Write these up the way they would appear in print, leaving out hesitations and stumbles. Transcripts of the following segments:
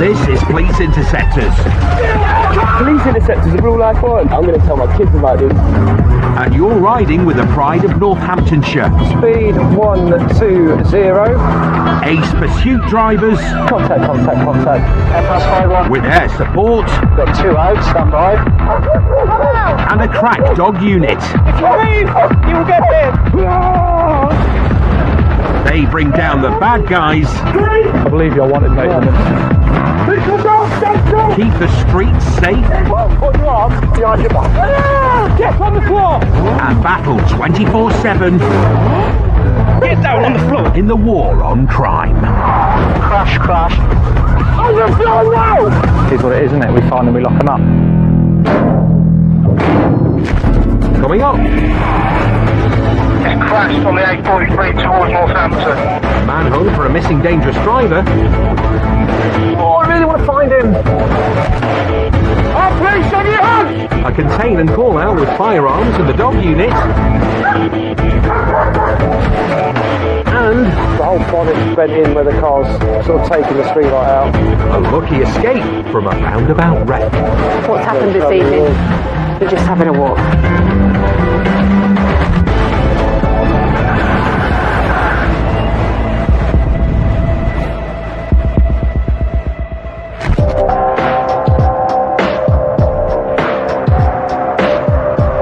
This is Police Interceptors. Police Interceptors are real life crime. I'm going to tell my kids about this. And you're riding with the pride of Northamptonshire. Speed 120. Ace pursuit drivers. Contact. F+51. With air support. Got 2 out, stand by. And a crack dog unit. If you leave, you will get hit. They bring down the bad guys. I believe you're wanted, mate. Keep the streets safe. Put your arms behind your back. Get on the floor. And battle 24/7. Get down on the floor. In the war on crime. Crash. On the floor now. Here's what it is, isn't it? We find them, we lock them up. Coming up. It crashed on the A43 towards Northampton. Manhunt for a missing dangerous driver. Oh, I really want to find him. Oh, please, on your hands. A contain and call out with firearms and the dog unit. And the whole bonnet bent in where the car's sort of taking the streetlight out. A lucky escape from a roundabout wreck. What's happened this evening? We're just having a walk.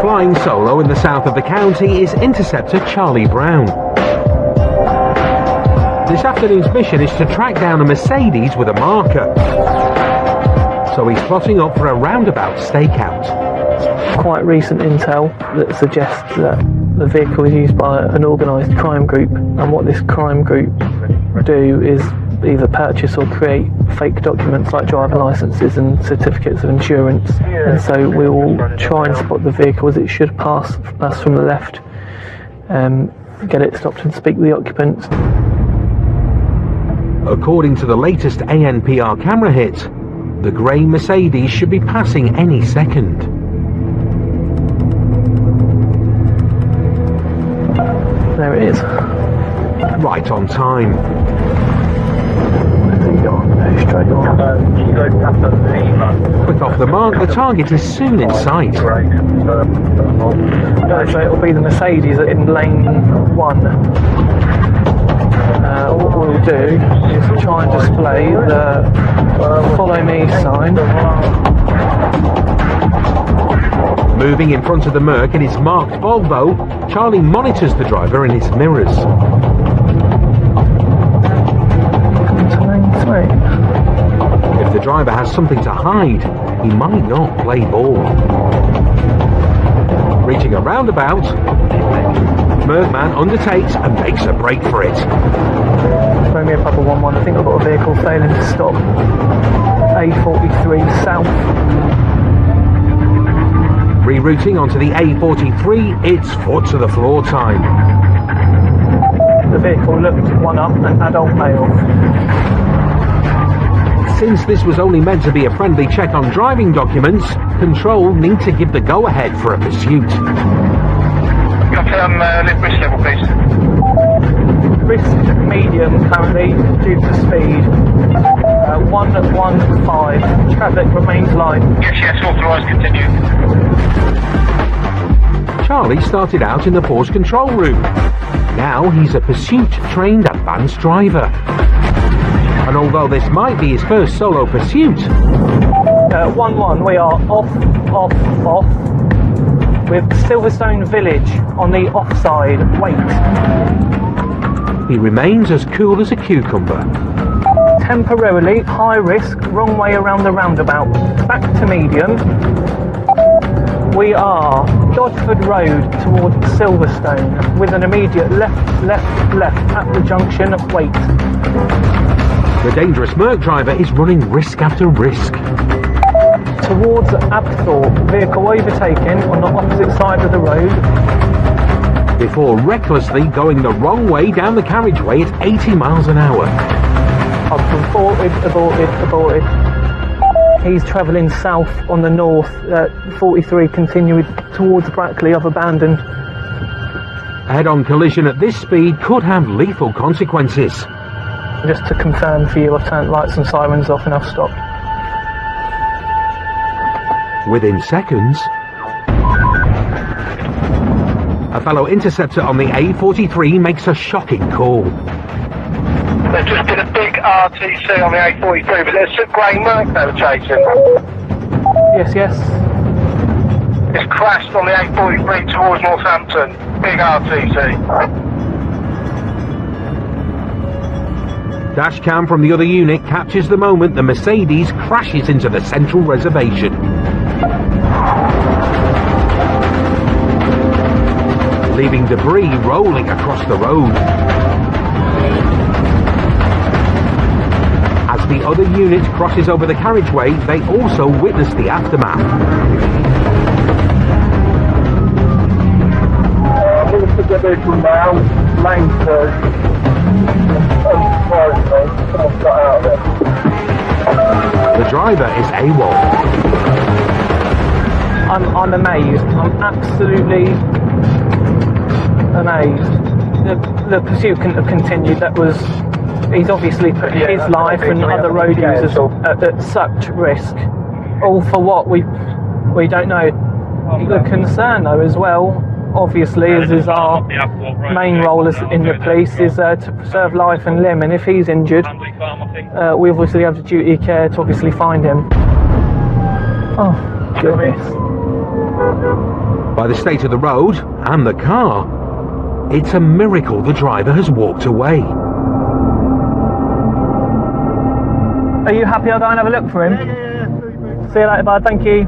Flying solo in the south of the county is Interceptor Charlie Brown. This afternoon's mission is to track down a Mercedes with a marker. So he's plotting up for a roundabout stakeout. Quite recent intel that suggests that the vehicle is used by an organised crime group, and what this crime group do is either purchase or create fake documents like driver licences and certificates of insurance, and so we will try and spot the vehicle as it should pass us from the left, get it stopped and speak with the occupants. According to the latest ANPR camera hit, the grey Mercedes should be passing any second. There it is. Right on time. Straight on. Quick off the mark, the target is soon in sight. So it'll be the Mercedes in lane 1. What we'll do is try and display the follow me sign. Moving in front of the Merc in his marked Volvo, Charlie monitors the driver in his mirrors. If the driver has something to hide, he might not play ball. Reaching a roundabout, Mercman undertakes and makes a break for it. Romeo Papa 11, I think I've got a vehicle failing to stop. A43 south. Rerouting onto the A43, it's foot to the floor time. The vehicle looked one up, an adult male. Since this was only meant to be a friendly check on driving documents, Control need to give the go-ahead for a pursuit. Confirm lift risk level, please. Risk medium currently due to speed. 115. Traffic remains light. Yes, authorised, continue. Charlie started out in the Porsche control room. Now he's a pursuit-trained advanced driver. And although this might be his first solo pursuit... 1-1, we are off, with Silverstone Village on the offside. Wait. He remains as cool as a cucumber. Temporarily high risk, wrong way around the roundabout. Back to medium. We are Dodford Road towards Silverstone with an immediate left at the junction. Wait. The dangerous Merc driver is running risk after risk. Towards Abthorpe, vehicle overtaken on the opposite side of the road. Before recklessly going the wrong way down the carriageway at 80 miles an hour. Aborted. He's travelling south on the north, 43 continuing towards Brackley, I've abandoned. A head-on collision at this speed could have lethal consequences. Just to confirm for you, I've turned lights and sirens off and I've stopped. Within seconds, a fellow interceptor on the A43 makes a shocking call. There just been a big RTC on the A43, but there's a grey Merc they were chasing. Yes, yes. It's crashed on the A43 towards Northampton. Big RTC. Dashcam from the other unit captures the moment the Mercedes crashes into the central reservation. Leaving debris rolling across the road. As the other unit crosses over the carriageway, they also witness the aftermath. I'm going to put the vehicle down, lane 2. Someone's got out of it. The driver is AWOL. I'm amazed. I'm absolutely amazed. The pursuit couldn't have continued. He's obviously put his life and other road users at such risk. All for what? We don't know. The concern though as well, obviously, as is our main role as in the police, is to preserve life and limb, and if he's injured, we obviously have the duty of care to obviously find him. Oh, goodness. By the state of the road and the car, it's a miracle the driver has walked away. Are you happy I'll go and have a look for him? Yeah. See you later, bud. Thank you.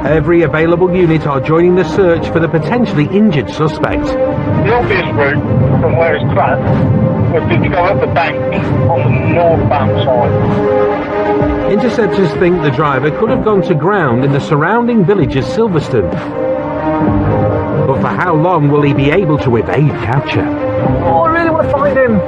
Every available unit are joining the search for the potentially injured suspect. The obvious route from where it's crashed would be to go up the bank on the northbound side. Interceptors think the driver could have gone to ground in the surrounding village of Silverstone. But for how long will he be able to evade capture? Oh, I really want to find him.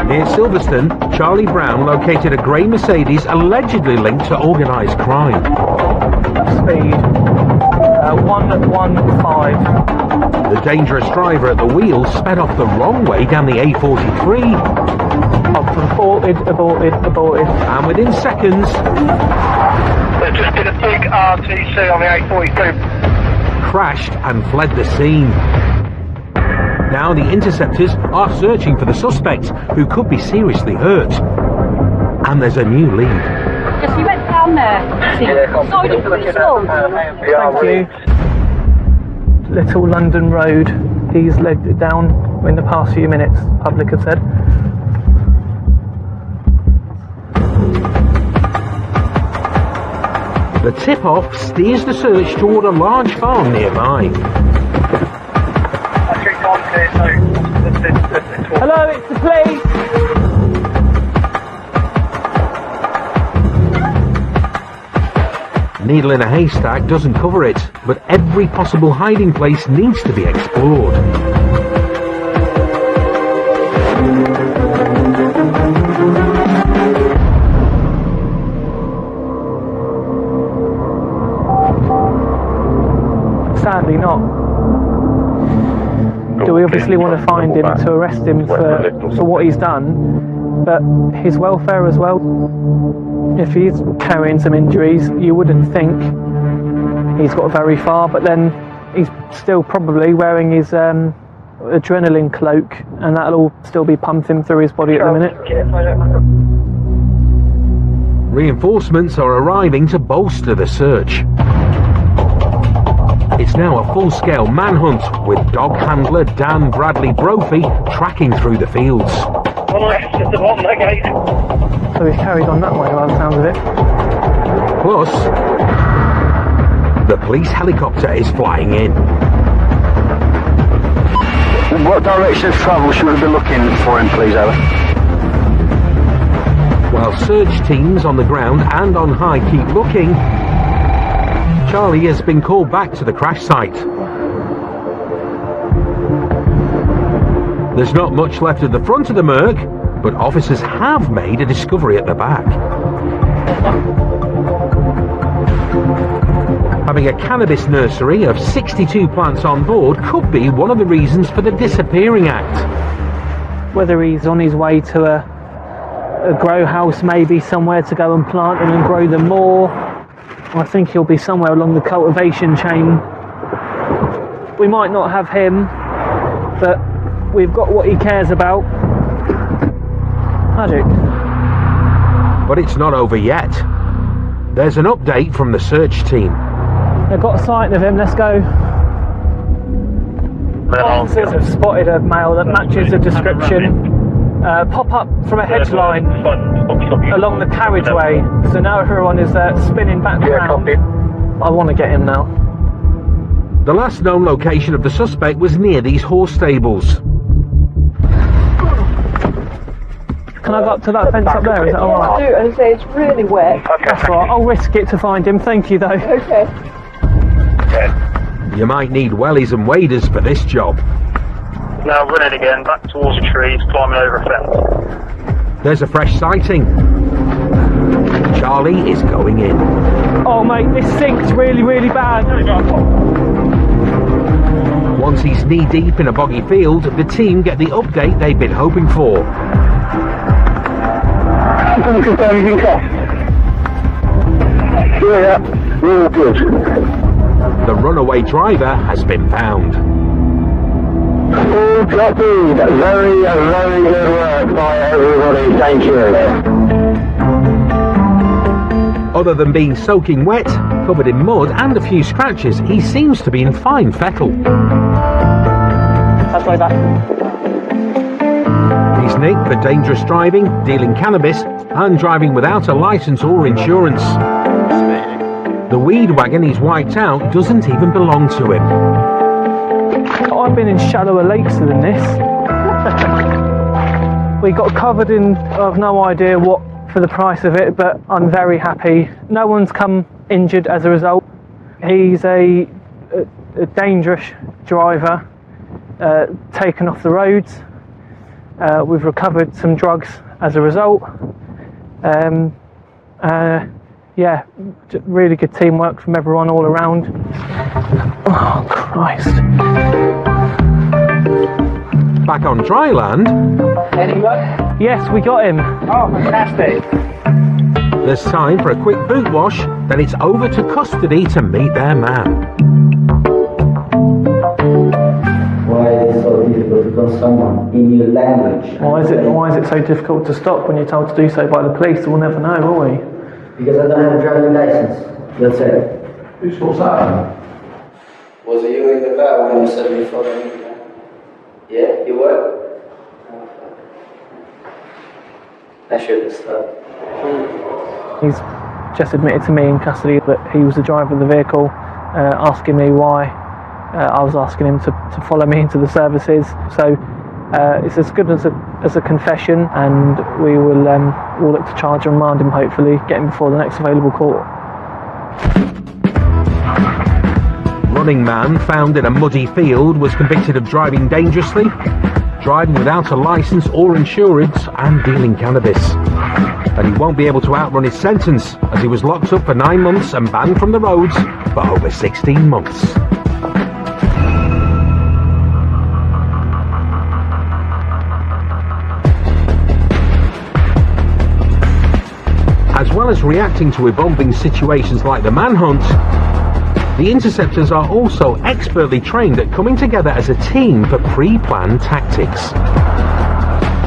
Near Silverstone, Charlie Brown located a grey Mercedes allegedly linked to organised crime. Speed 115. The dangerous driver at the wheel sped off the wrong way down the A43. Aborted. And within seconds, There's just been a big RTC on the A43. crashed and fled the scene. Now the interceptors are searching for the suspect, who could be seriously hurt. And there's a new lead. Yes, you went down there. Sorry, didn't put it on. Thank you. Little London Road. He's legged it down in the past few minutes, public have said. The tip-off steers the search toward a large farm nearby. Hello, it's the police. Needle in a haystack doesn't cover it, but every possible hiding place needs to be explored. Sadly not. Do we obviously want to find him to arrest him for what he's done, but his welfare as well. If he's carrying some injuries, you wouldn't think he's got very far, but then he's still probably wearing his adrenaline cloak, and that'll all still be pumping through his body at the minute. Reinforcements are arriving to bolster the search. It's now a full-scale manhunt, with dog handler Dan Bradley Brophy tracking through the fields. So he's carried on that way by the sounds of it. Plus, the police helicopter is flying in. What direction of travel should we be looking for him, please, Ella? While search teams on the ground and on high keep looking, Charlie has been called back to the crash site. There's not much left of the front of the Merc, but officers have made a discovery at the back. Having a cannabis nursery of 62 plants on board could be one of the reasons for the disappearing act. Whether he's on his way to a grow house, maybe somewhere to go and plant them and grow them more. I think he'll be somewhere along the cultivation chain. We might not have him, but we've got what he cares about. Magic. But it's not over yet. There's an update from the search team. They've got sight of him, let's go. Officers have spotted a male that matches the description. Pop up from a hedge line along the carriageway. So now everyone is spinning back round. I want to get him now. The last known location of the suspect was near these horse stables. Can I go up to that fence up there? Is that alright? I do, and say it's really wet. That's all right. I'll risk it to find him. Thank you, though. Okay. You might need wellies and waders for this job. Now running again, back towards the trees, climbing over a fence. There's a fresh sighting. Charlie is going in. Oh, mate, this sinks really, really bad. Once he's knee-deep in a boggy field, the team get the update they've been hoping for. Yeah, real good. The runaway driver has been found. All copy. Very, very good work by everybody. Thank you. Other than being soaking wet, covered in mud and a few scratches, he seems to be in fine fettle. That's way back. He's nicked for dangerous driving, dealing cannabis, and driving without a licence or insurance. The weed wagon he's wiped out doesn't even belong to him. I've been in shallower lakes than this. We got covered in, I've no idea what for the price of it, but I'm very happy. No one's come injured as a result. He's a dangerous driver, taken off the roads. We've recovered some drugs as a result. Yeah, really good teamwork from everyone all around. Oh, Christ. Back on dry land. Any luck? Yes, we got him. Oh, fantastic. There's time for a quick boot wash, then it's over to custody to meet their man. Why is it so difficult to tell someone in your language? Why is it so difficult to stop when you're told to do so by the police? We'll never know, will we? Because I don't have a driving license. That's it. Who sorts that? Was it you in the car when you said me for me? Yeah, you were? I should have stopped. He's just admitted to me in custody that he was the driver of the vehicle, asking me why I was asking him to follow me into the services. So it's as good as a confession, and we'll look to charge and remand him, hopefully, get him before the next available court. Running man found in a muddy field was convicted of driving dangerously, driving without a licence or insurance, and dealing cannabis. And he won't be able to outrun his sentence, as he was locked up for 9 months and banned from the roads for over 16 months. As well as reacting to evolving situations like the manhunt, the Interceptors are also expertly trained at coming together as a team for pre-planned tactics.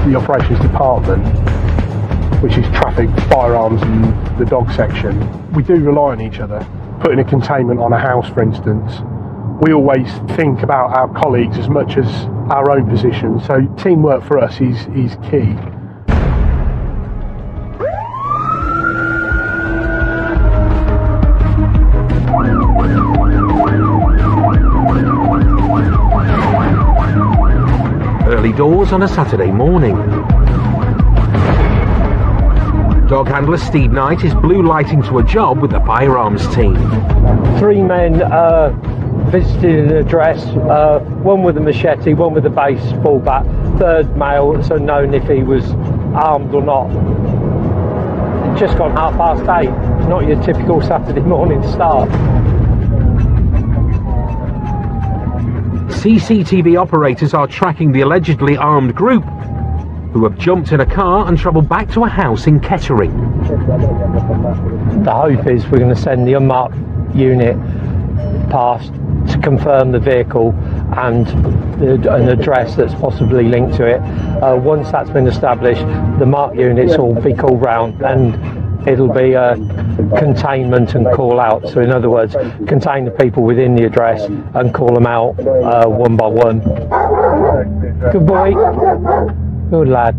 The operations department, which is traffic, firearms and the dog section, we do rely on each other. Putting a containment on a house, for instance, we always think about our colleagues as much as our own position, so teamwork for us is key. Early doors on a Saturday morning. Dog handler Steve Knight is blue lighting to a job with the firearms team. 3 men visited an address, one with a machete, one with a baseball bat, third male, it's unknown if he was armed or not. It's just gone 8:30, not your typical Saturday morning start. CCTV operators are tracking the allegedly armed group who have jumped in a car and travelled back to a house in Kettering. The hope is we're going to send the unmarked unit past to confirm the vehicle and an address that's possibly linked to it. Once that's been established, the marked units will be called round and it'll be a containment and call out. So in other words, contain the people within the address and call them out one by one. Good boy. Good lad.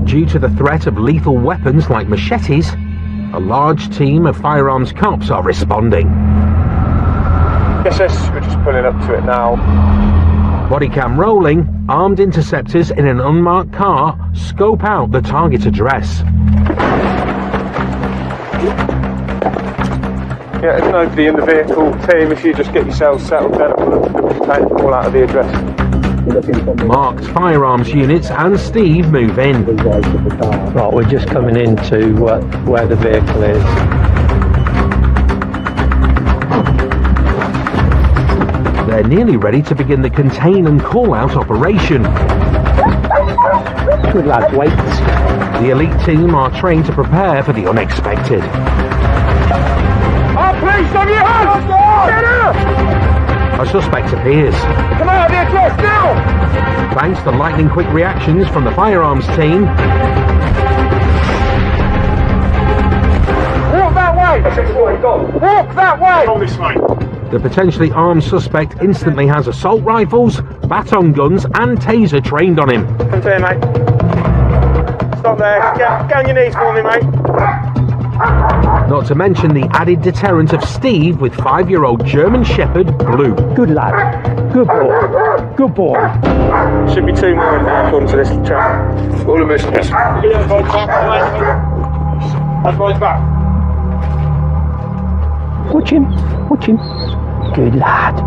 Due to the threat of lethal weapons like machetes, a large team of firearms cops are responding. Yes, we're just pulling up to it now. Bodycam rolling, armed interceptors in an unmarked car scope out the target address. Yeah, there's nobody in the vehicle. Team, if you just get yourselves settled down, we'll take the call out of the address. Marked firearms units and Steve move in. Right, we're just coming into where the vehicle is. They're nearly ready to begin the contain and call out operation. Good lad, wait. The elite team are trained to prepare for the unexpected. Oh, please, stop your hands! Get out! A suspect appears. Come out of the address now! Thanks to lightning quick reactions from the firearms team, Walk that way! Walk that way! Go this way. the potentially armed suspect instantly has assault rifles, baton guns and taser trained on him. Come to here, mate. Stop there. Get on your knees for me, mate. Not to mention the added deterrent of Steve with 5-year-old German Shepherd, Blue. Good lad. Good boy. Good boy. Should be 2 more in there according to this chap. All of us. That's right back. Watch him. Watch him. Good lad.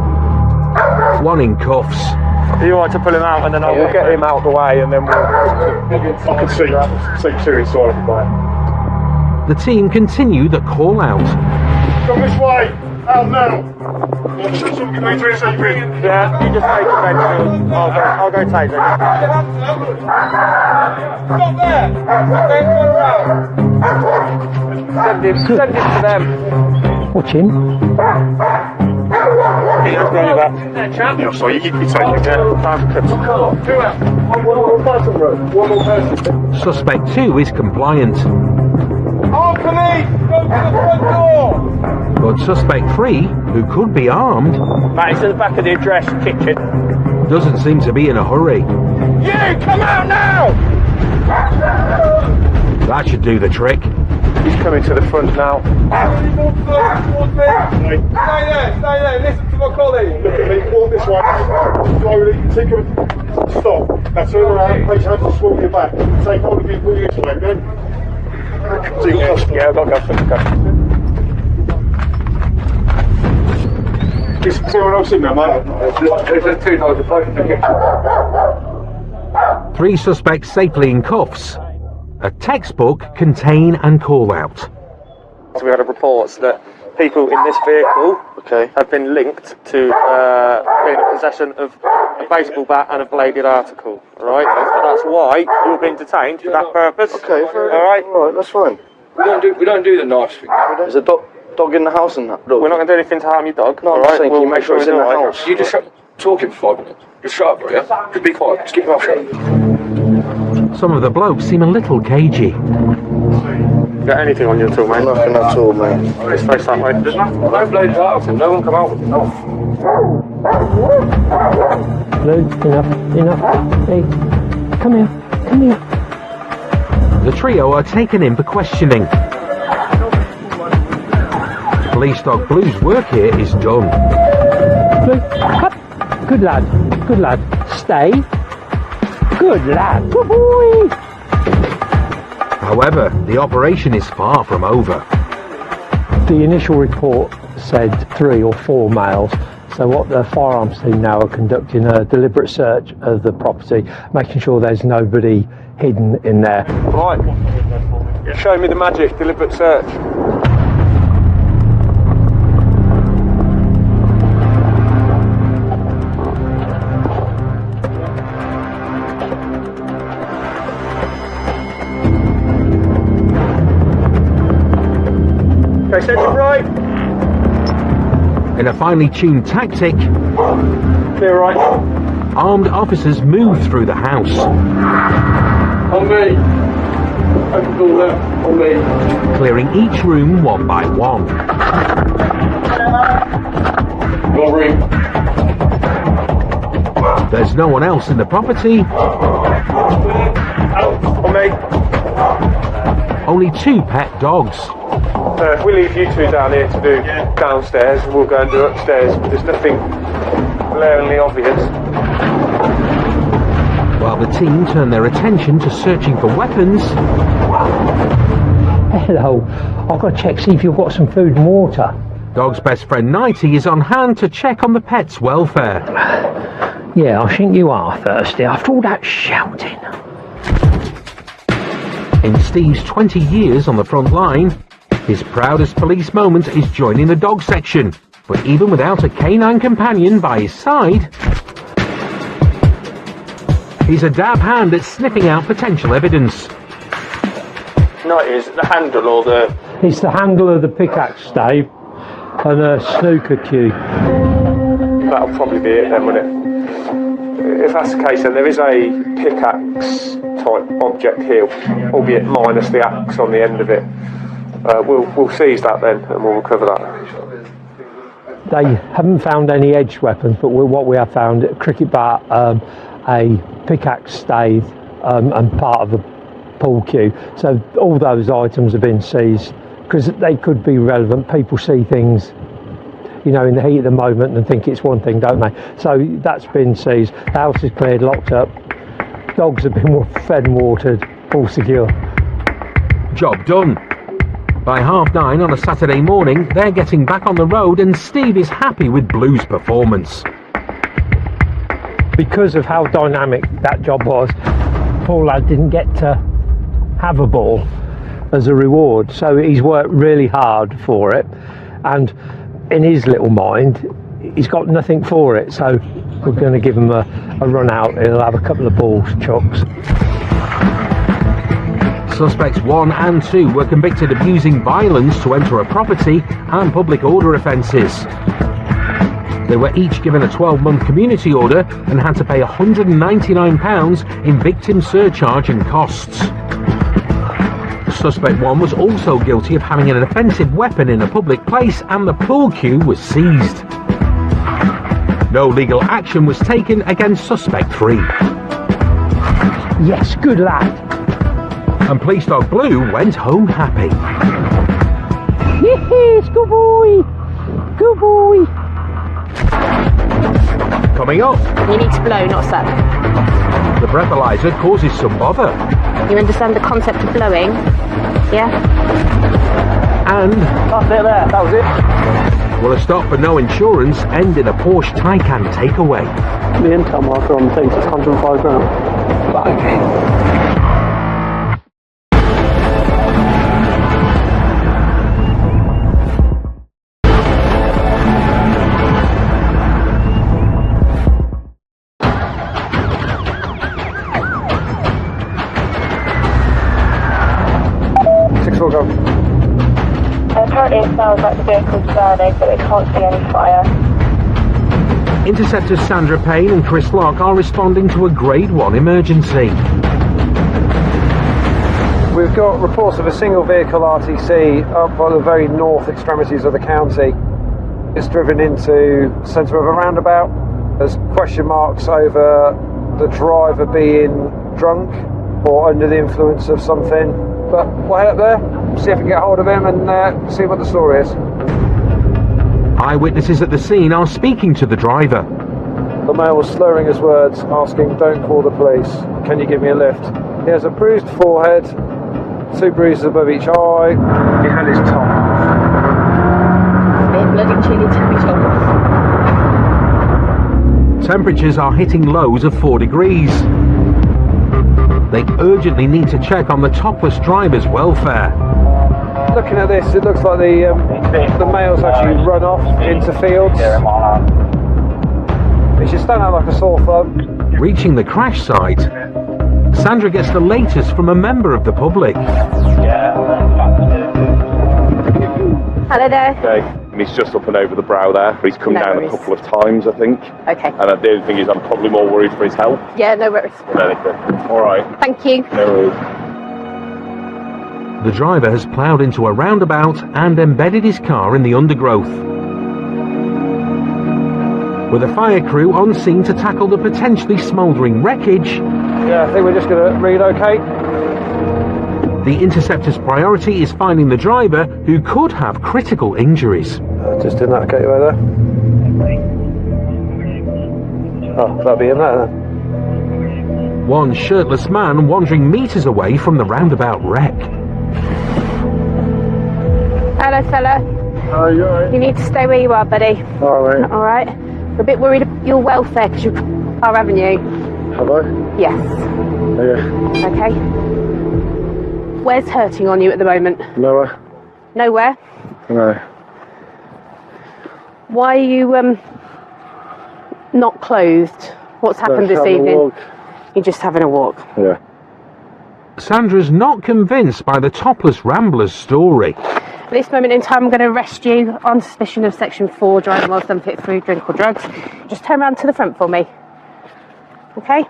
One in cuffs. Are you alright to pull him out and then we'll get him out of the way and then I can see 2 inside of the bike. The team continue the call out. Come this way! Out now! Somebody going to intercept me. Yeah, you just take a bench. I'll go take it. Stop there! Don't turn around! Send him to them. Watch him. Yeah, bring it back. Yeah, sorry, you take it. One more person. Suspect 2 is compliant, Oh, police! Go to the front door! but suspect 3, who could be armed, Mate, it's at the back of the address kitchen. doesn't seem to be in a hurry. You, come out now! That should do the trick. He's coming to the front now. Stay there, listen to my colleague. Look at me, walk this way. Slowly, take him. Stop. Now turn around, place your hands on swing your back. Take hold of you, pull you this way, okay? So you yeah, I've got to go. Is someone else in there, mate? There's 2 dogs. 3 suspects safely in cuffs. A textbook contain and call out. So we had reports that people in this vehicle have been linked to being in possession of a baseball bat and a bladed article. Right, that's why you're being detained for that purpose. Okay, fair enough. All right. All right, that's fine. We don't do the knife thing. There's a dog in the house and that. Dog. We're not going to do anything to harm your dog. No, all I'm right? just saying, can you make sure it's in the house? You just shut talking for 5 minutes. Just shut up, bro, yeah? Just be quiet. Just keep your mouth shut. Some of the blokes seem a little cagey. Got anything on you at all, mate? Nothing at all, mate. Let's face that way. No bladed article. No one come out with it. No. Blue, enough. Hey, come here. The trio are taken in for questioning. Police dog Blue's work here is done. Blue, up. Good lad. Stay. Good lad. Good boy. However, the operation is far from over. The initial report said 3 or 4 males. So what the firearms team now are conducting a deliberate search of the property, making sure there's nobody hidden in there. Right, show me the magic, deliberate search. Okay, centre right. In a finely tuned tactic, Clear right. armed officers move through the house. On me. Open door there. On me. Clearing each room one by one. Your room. There's no one else in the property, On me. only 2 pet dogs. If we leave you two down here to do downstairs, we'll go and do upstairs. There's nothing glaringly obvious. While the team turn their attention to searching for weapons, Hello, I've got to check, see if you've got some food and water. Dog's best friend Nighty is on hand to check on the pet's welfare. Yeah, I think you are thirsty after all that shouting. In Steve's 20 years on the front line, his proudest police moment is joining the dog section. But even without a canine companion by his side, he's a dab hand at sniffing out potential evidence. No, it is the handle or the... It's the handle of the pickaxe stave and a snooker cue. That'll probably be it then, won't it? If that's the case, then there is a pickaxe type object here, albeit minus the axe on the end of it. We'll seize that then and we'll recover that. They haven't found any edged weapons, but what we have found, a cricket bat, a pickaxe stave and part of the pool cue. So all those items have been seized because they could be relevant. People see things, you know, in the heat of the moment and think it's one thing, don't they? So that's been seized. The house is cleared, locked up. Dogs have been fed and watered, all secure. Job done. By 9:30 on a Saturday morning, they're getting back on the road and Steve is happy with Blue's performance. Because of how dynamic that job was, poor lad didn't get to have a ball as a reward, so he's worked really hard for it, and in his little mind he's got nothing for it, so we're going to give him a run out. He'll have a couple of balls chucks. Suspects 1 and 2 were convicted of using violence to enter a property and public order offences. They were each given a 12-month community order and had to pay £199 in victim surcharge and costs. Suspect 1 was also guilty of having an offensive weapon in a public place and the pool cue was seized. No legal action was taken against Suspect 3. Yes, good lad. And Police Dog Blue went home happy. Yes, good boy. Good boy. Coming up, You need to blow, not suck. the breathalyzer causes some bother. You understand the concept of blowing? Yeah? And That's it there, that was it. will a stop for no insurance end in a Porsche Taycan takeaway? The intel marker on the thing says 105 grand. Okay. 6-4 go. Apparently it sounds like the vehicle's burning, but they can't see any fire. Interceptors Sandra Payne and Chris Locke are responding to a Grade 1 emergency. We've got reports of a single vehicle RTC up by the very north extremities of the county. It's driven into the centre of a roundabout. There's question marks over the driver being drunk or under the influence of something. But we'll head up there, see if we can get hold of him and see what the story is. Eyewitnesses at the scene are speaking to the driver. The male was slurring his words, asking, "Don't call the police, can you give me a lift?" He has a bruised forehead, 2 bruises above each eye. He had his top off. bloody chilly temperatures. Temperatures are hitting lows of 4 degrees. They urgently need to check on the topless driver's welfare. Looking at this, it looks like the males actually run off into fields. It should stand out like a sore thumb. Reaching the crash site, Sandra gets the latest from a member of the public. Hello there. Okay, and he's just up and over the brow there. He's come down a couple of times, I think. Okay. And the only thing is, I'm probably more worried for his health Yeah, no worries. than anything. All right. Thank you. No worries. The driver has ploughed into a roundabout and embedded his car in the undergrowth. With a fire crew on scene to tackle the potentially smouldering wreckage, Yeah, I think we're just going to relocate. the Interceptors' priority is finding the driver, who could have critical injuries. Just didn't that get you over there? Oh, that'll be in there then. One shirtless man wandering metres away from the roundabout wreck. Hello, fella. Oh, you alright? You need to stay where you are, buddy. Alright. All right. We're a bit worried about your welfare because you're our avenue. Have I? Yes. Yeah. Okay. Where's hurting on you at the moment? Nowhere? Nowhere. No. Why are you not clothed? What's happened this evening? You're just having a walk. Yeah. Sandra's not convinced by the topless rambler's story. At this moment in time, I'm going to arrest you on suspicion of Section 4, driving whilst unfit for food, drink or drugs. Just turn around to the front for me. Okay?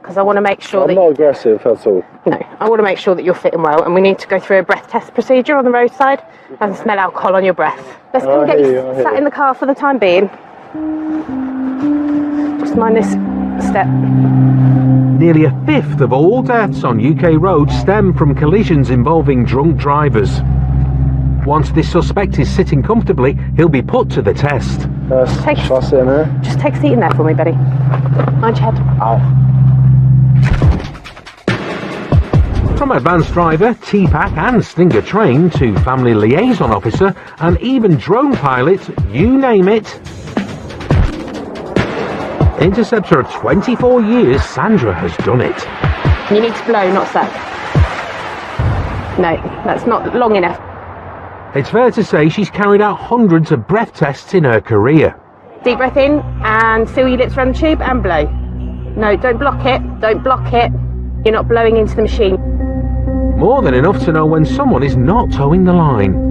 Because I want to make sure I'm not aggressive, that's all. No, I want to make sure that you're fit and well, and we need to go through a breath test procedure on the roadside and smell alcohol on your breath. Let's go and get you sat in the car for the time being. Just mind this step. Nearly a fifth of all deaths on UK roads stem from collisions involving drunk drivers. Once this suspect is sitting comfortably, he'll be put to the test. Shall I sit in here? Just take a seat in there for me, buddy. Mind your head. Ow. From advanced driver, TPAC and Stinger train to family liaison officer and even drone pilot, you name it. Interceptor of 24 years, Sandra has done it. You need to blow, not suck. No, that's not long enough. It's fair to say she's carried out hundreds of breath tests in her career. Deep breath in and seal your lips around the tube and blow. No, don't block it. Don't block it. You're not blowing into the machine. More than enough to know when someone is not towing the line.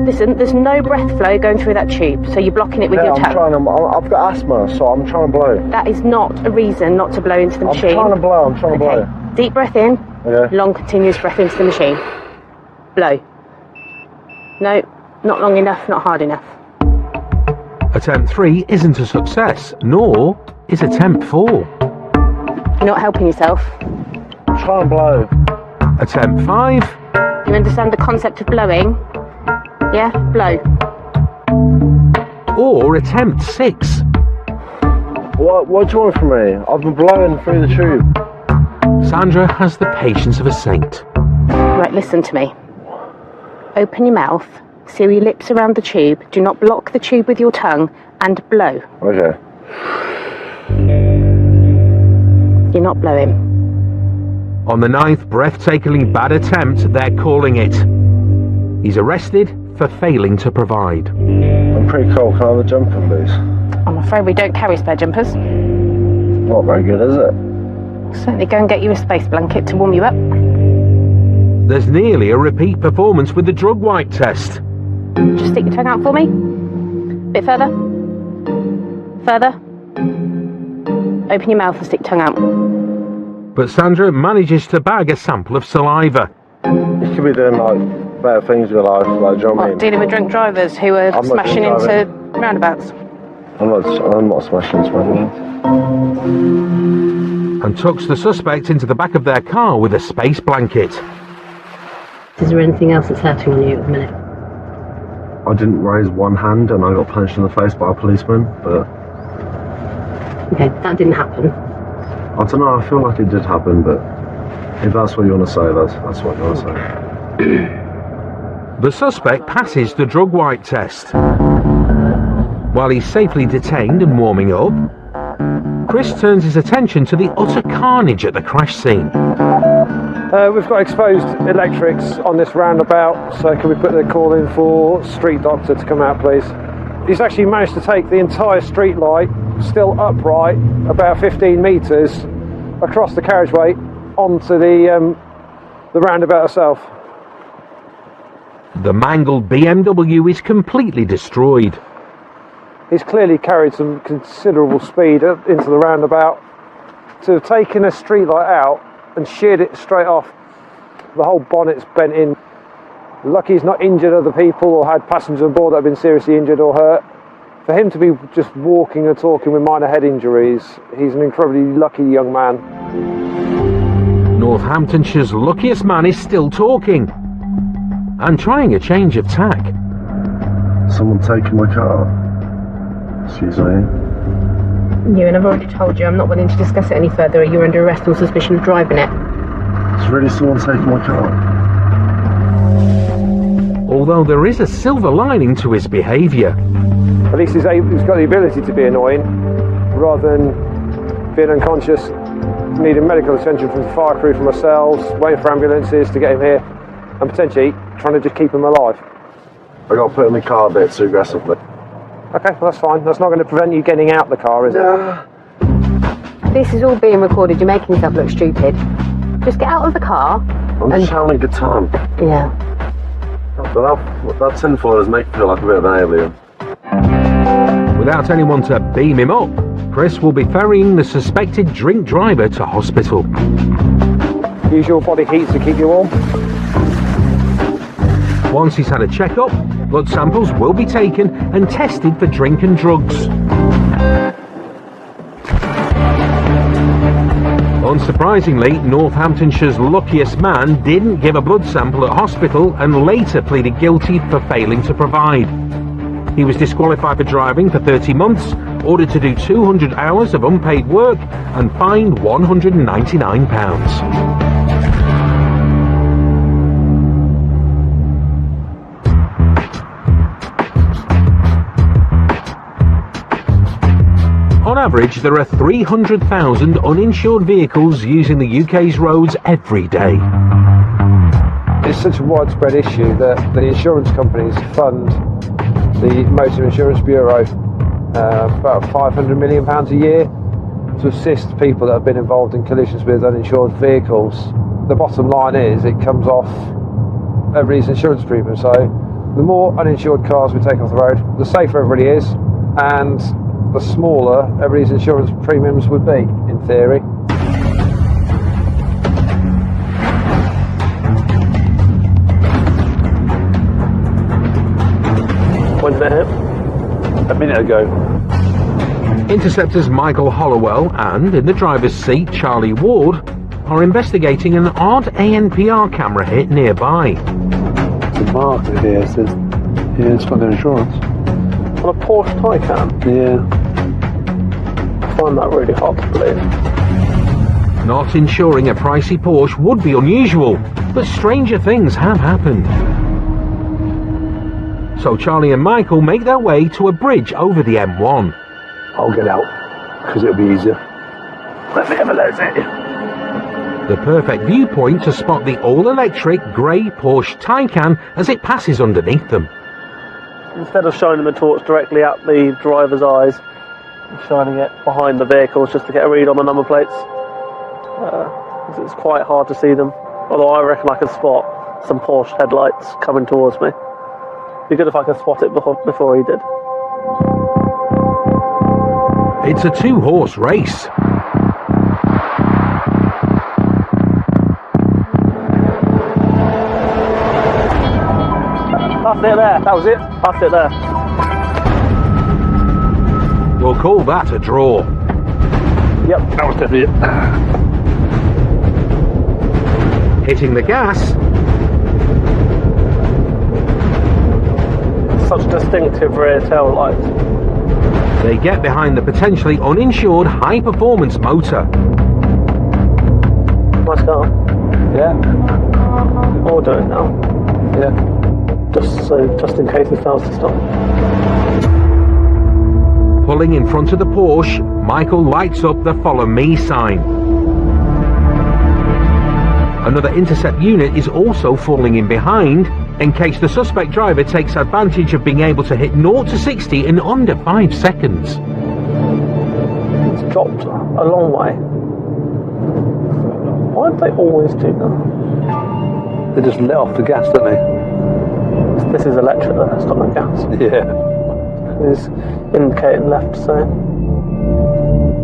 Listen, there's no breath flow going through that tube, so you're blocking it with your tongue. I've got asthma, so I'm trying to blow. That is not a reason not to blow into the machine. I'm trying to blow. Deep breath in, long continuous breath into the machine. Blow. No, not long enough, not hard enough. Attempt 3 isn't a success, nor is attempt 4. You're not helping yourself. I'm trying to blow. Attempt 5. You understand the concept of blowing? Yeah, blow. Or attempt 6. What do you want from me? I've been blowing through the tube. Sandra has the patience of a saint. Right, listen to me. Open your mouth, seal your lips around the tube, do not block the tube with your tongue, and blow. Okay. You're not blowing. On the 9th breathtakingly bad attempt, they're calling it. He's arrested for failing to provide. I'm pretty cold. Can I have a jumper, please? I'm afraid we don't carry spare jumpers. Not very good, is it? Certainly go and get you a space blanket to warm you up. There's nearly a repeat performance with the drug white test. Just stick your tongue out for me. Bit further. Further. Open your mouth and stick your tongue out. But Sandra manages to bag a sample of saliva. You could be doing like better things with life, like, do you know what I mean? Dealing with drunk drivers who are smashing into roundabouts. I'm not smashing into roundabouts. And tucks the suspect into the back of their car with a space blanket. Is there anything else that's hurting on you at the minute? I didn't raise one hand and I got punched in the face by a policeman, but... Okay, that didn't happen. I don't know, I feel like it did happen, but if that's what you want to say, that's what you want to say. The suspect passes the drug white test. While he's safely detained and warming up, Chris turns his attention to the utter carnage at the crash scene. We've got exposed electrics on this roundabout, so can we put the call in for street doctor to come out, please? He's actually managed to take the entire street light, still upright, about 15 metres across the carriageway onto the roundabout itself. The mangled BMW is completely destroyed. He's clearly carried some considerable speed into the roundabout. To have taken a street light out and sheared it straight off, the whole bonnet's bent in. Lucky he's not injured other people or had passengers on board that have been seriously injured or hurt. For him to be just walking and talking with minor head injuries, he's an incredibly lucky young man. Northamptonshire's luckiest man is still talking and trying a change of tack. Someone taking my car. Excuse me. You, and I've already told you I'm not willing to discuss it any further. You're under arrest on suspicion of driving it. It's really someone taking my car. Although there is a silver lining to his behaviour. At least he's got the ability to be annoying, rather than being unconscious, needing medical attention from the fire crew, from ourselves, waiting for ambulances to get him here, and potentially trying to just keep him alive. I got put in the car a bit too aggressively. Okay, well that's fine. That's not going to prevent you getting out the car, is it? This is all being recorded. You're making yourself look stupid. Just get out of the car. I'm just having a good time. Yeah. But that tinfoil does make me feel like a bit of an alien. Without anyone to beam him up, Chris will be ferrying the suspected drink driver to hospital. Use your body heat to keep you warm. Once he's had a checkup, blood samples will be taken and tested for drink and drugs. Unsurprisingly, Northamptonshire's luckiest man didn't give a blood sample at hospital and later pleaded guilty for failing to provide. He was disqualified for driving for 30 months, ordered to do 200 hours of unpaid work and fined £199. On average, there are 300,000 uninsured vehicles using the UK's roads every day. It's such a widespread issue that the insurance companies fund the Motor Insurance Bureau about £500 million a year to assist people that have been involved in collisions with uninsured vehicles. The bottom line is it comes off everybody's insurance premium. So the more uninsured cars we take off the road, the safer everybody is, and the smaller everybody's insurance premiums would be, in theory. When did it hit? A minute ago. Interceptors Michael Hollowell and, in the driver's seat, Charlie Ward are investigating an odd ANPR camera hit nearby. The marker here says, yeah, it's got their insurance. On a Porsche Taycan? Yeah. I find that really hard to believe. Not insuring a pricey Porsche would be unusual, but stranger things have happened. So Charlie and Michael make their way to a bridge over the M1. I'll get out, because it'll be easier. Let me have a look at you. The perfect viewpoint to spot the all-electric grey Porsche Taycan as it passes underneath them. Instead of shining the torch directly at the driver's eyes, I'm shining it behind the vehicles just to get a read on the number plates. It's quite hard to see them, although I reckon I can spot some Porsche headlights coming towards me. It'd be good if I could spot it before he did. It's a two-horse race. That's it there. That was it. That's it there. We'll call that a draw. Yep, that was definitely it. Hitting the gas. Such distinctive rear tail lights. They get behind the potentially uninsured high-performance motor. Nice car. Yeah. Or do it now. Yeah. Just in case it fails to stop. Pulling in front of the Porsche, Michael lights up the "Follow Me" sign. Another intercept unit is also falling in behind, in case the suspect driver takes advantage of being able to hit 0 to 60 in under 5 seconds. It's dropped a long way. Why do they always do that? They just let off the gas, don't they? This is electric though, it's not like gas. Yeah. It's indicating left, so...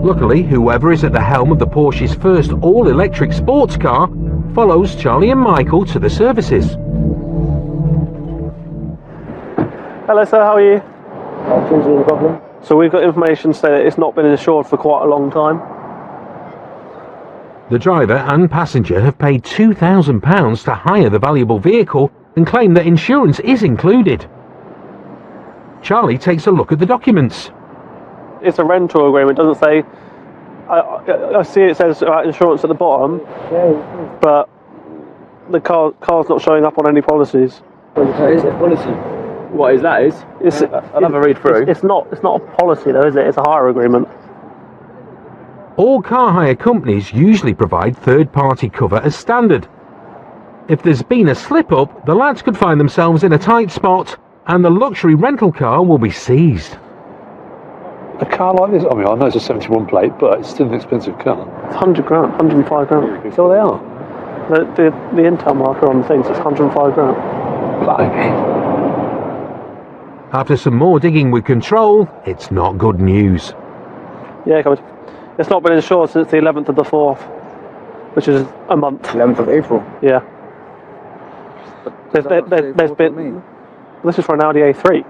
Luckily, whoever is at the helm of the Porsche's first all-electric sports car follows Charlie and Michael to the services. Hello sir, how are you? No problem. So we've got information saying that it's not been insured for quite a long time. The driver and passenger have paid £2,000 to hire the valuable vehicle and claim that insurance is included. Charlie takes a look at the documents. It's a rental agreement, it doesn't say... I see it says insurance at the bottom, but the car's not showing up on any policies. Is it policy? What is that? I'll have a read through. It's not a policy though, is it? It's a hire agreement. All car hire companies usually provide third-party cover as standard. If there's been a slip-up, the lads could find themselves in a tight spot and the luxury rental car will be seized. A car like this, I mean, I know it's a 71 plate, but it's still an expensive car. It's 100 grand, 105 grand. So they are? The Intel marker on the things, it's 105 grand. Blimey. After some more digging with Control, it's not good news. Yeah, come on. It's not been insured since the 11th of the 4th, which is a month. 11th of April? Yeah. There's been... This is for an Audi A3.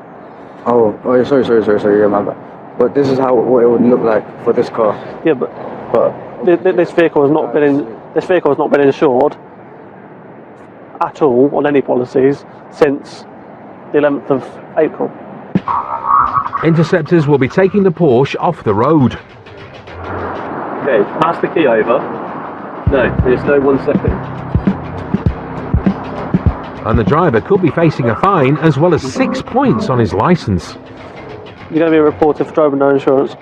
Oh, sorry, yeah, my bad. But this is what it would look like for this car. Yeah, but this vehicle has not been insured at all on any policies since the 11th of April. Interceptors will be taking the Porsche off the road. Okay, pass the key over. No, there's no 1 second. And the driver could be facing a fine as well as 6 points on his licence. You're going to be reported for driving no insurance.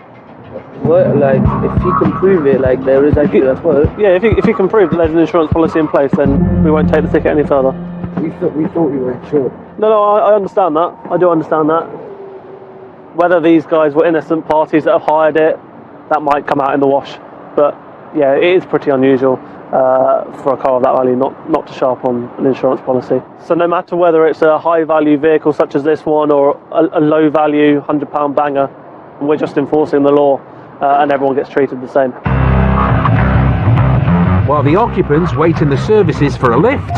What, like, if you can prove it, like, there is actually a fault? Yeah, if you can prove that there's an insurance policy in place, then we won't take the ticket any further. We thought you were insured. No, I understand that. I do understand that. Whether these guys were innocent parties that have hired it, that might come out in the wash. But, yeah, it is pretty unusual for a car of that value not to show up on an insurance policy. So no matter whether it's a high-value vehicle such as this one or a low-value £100 banger, we're just enforcing the law and everyone gets treated the same. While the occupants wait in the services for a lift,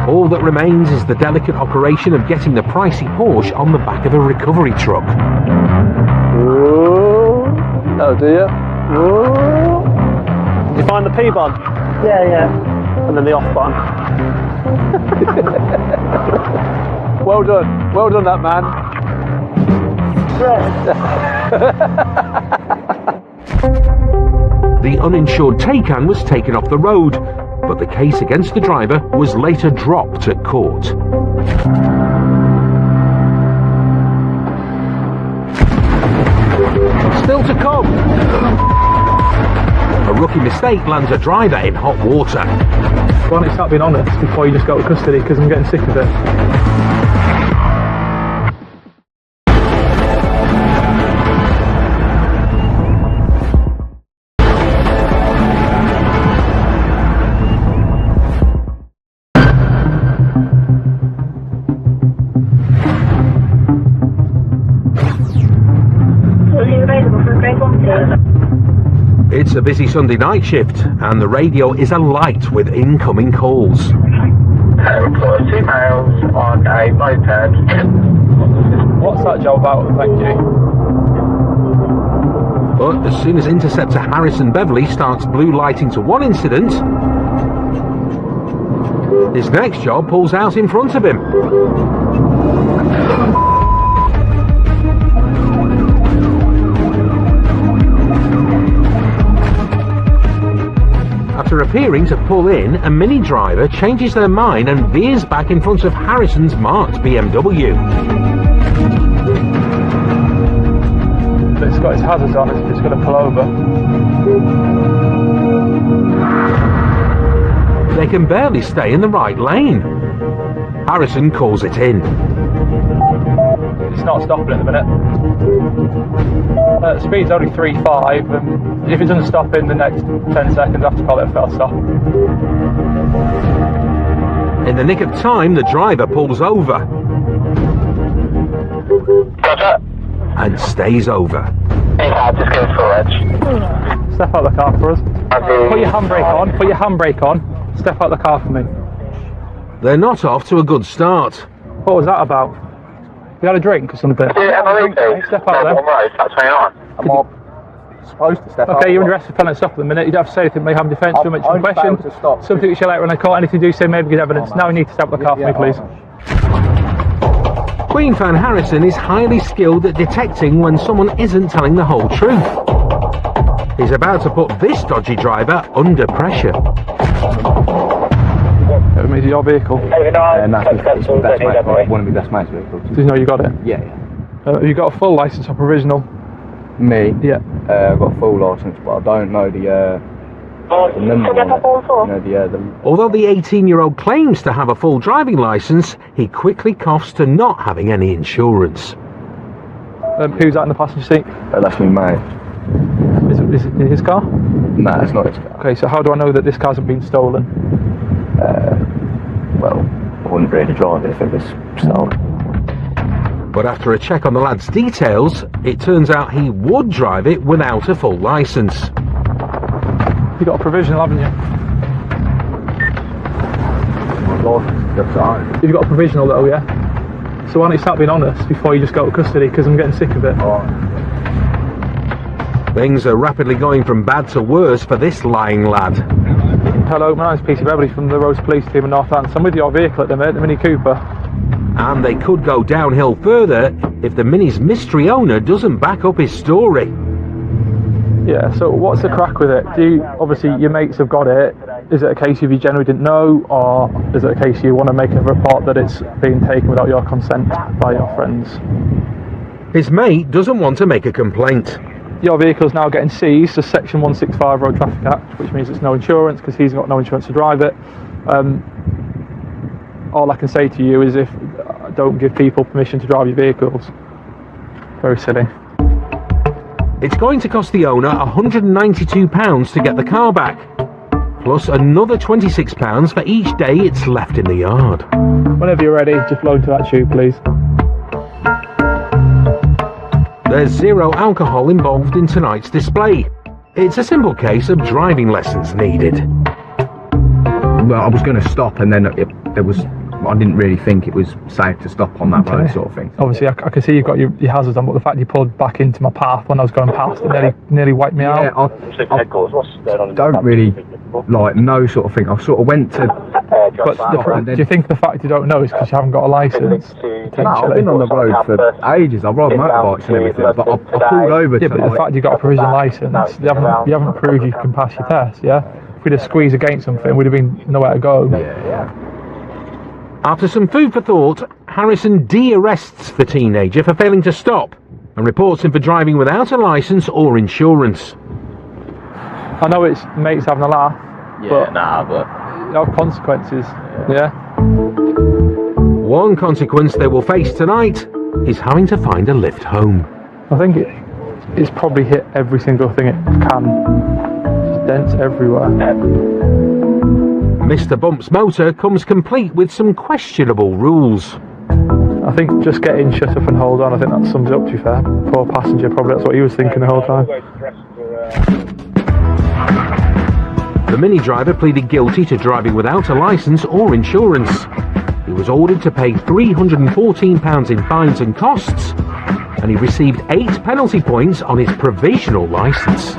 all that remains is the delicate operation of getting the pricey Porsche on the back of a recovery truck. Oh dear. Did you find the P button? Yeah. And then the off button. Well done that man. The uninsured Taycan was taken off the road, but the case against the driver was later dropped at court. Still to come. A rookie mistake lands a driver in hot water. Why don't you start being honest before you just go to custody, because I'm getting sick of it. It's a busy Sunday night shift, and the radio is alight with incoming calls. 2 miles on a moped. What's that job about? Thank you. But as soon as Interceptor Harrison Beverly starts blue lighting to one incident, his next job pulls out in front of him. After appearing to pull in, a Mini driver changes their mind and veers back in front of Harrison's marked BMW. got its hazards on, it's just going to pull over. They can barely stay in the right lane. Harrison calls it in. It's not stopping at the minute. Speed's only 3.5, and if it doesn't stop in the next 10 seconds, I have to call it a fail stop. In the nick of time, the driver pulls over. And stays over. Just go full edge. Step out the car for us. Put your handbrake on. Put your handbrake on. Step out the car for me. They're not off to a good start. What was that about? You had a drink or something? Yeah, step out then. I'm all supposed to step out. Okay, you're under arrest for felon stop at the minute. You don't have to say anything, may have defence, don't mention the question. Something which you later on in court, anything you do say maybe give evidence. Now you need to step out the car for me, please. Queen fan Harrison is highly skilled at detecting when someone isn't telling the whole truth. He's about to put this dodgy driver under pressure. Is it your vehicle? It's my best mate, one of my best mates' vehicles. Do you know you got it? Yeah. Have you got a full licence or provisional? Me? Yeah. I've got a full licence, but I don't know the number on it. Although the 18-year-old claims to have a full driving licence, he quickly coughs to not having any insurance. Who's that in the passenger seat? That's me, mate. Is it his car? No, it's not his car. Okay, so how do I know that this car hasn't been stolen? Well, I wouldn't really drive it if it was stolen. But after a check on the lad's details, it turns out he would drive it without a full licence. You got a provisional, haven't you? You've got a provisional though, yeah? So why don't you start being honest before you just go to custody, because I'm getting sick of it. Things are rapidly going from bad to worse for this lying lad. Hello, my name's Peter Beverley from the Roads Police Team in Northampton. I'm with your vehicle at the minute, the Mini Cooper. And they could go downhill further if the Mini's mystery owner doesn't back up his story. Yeah, so what's the crack with it? Obviously your mates have got it. Is it a case of you generally didn't know, or is it a case you want to make a report that it's being taken without your consent by your friends? His mate doesn't want to make a complaint. Your vehicle's now getting seized to Section 165 Road Traffic Act, which means it's no insurance because he's got no insurance to drive it. All I can say to you is don't give people permission to drive your vehicles. Very silly. It's going to cost the owner £192 to get the car back, plus another £26 for each day it's left in the yard. Whenever you're ready, just blow into that tube, please. There's zero alcohol involved in tonight's display. It's a simple case of driving lessons needed. Well, I was going to stop, and then I didn't really think it was safe to stop on that road, sort of thing. Obviously, I can see you've got your hazards on, but the fact you pulled back into my path when I was going past, it nearly wiped me out. I don't really know, sort of thing. I sort of went to. Do you think the fact you don't know is because you haven't got a licence? No, I've been on the road for ages. I ride motorbikes and everything, but I pulled over. Yeah, but the fact you got a provisional licence, you haven't proved you can pass your test. Yeah. If we'd have squeezed against something, we'd have been nowhere to go. Yeah. After some food for thought, Harrison de-arrests the teenager for failing to stop and reports him for driving without a licence or insurance. I know it's mates having a laugh, but you have consequences. Yeah. One consequence they will face tonight is having to find a lift home. I think it's probably hit every single thing it can. There's dents everywhere. Mr. Bump's motor comes complete with some questionable rules. I think just get in, shut up and hold on. I think that sums it up, to be fair. Poor passenger, probably that's what he was thinking the whole time. The Mini driver pleaded guilty to driving without a licence or insurance. He was ordered to pay £314 in fines and costs, and he received 8 penalty points on his provisional licence.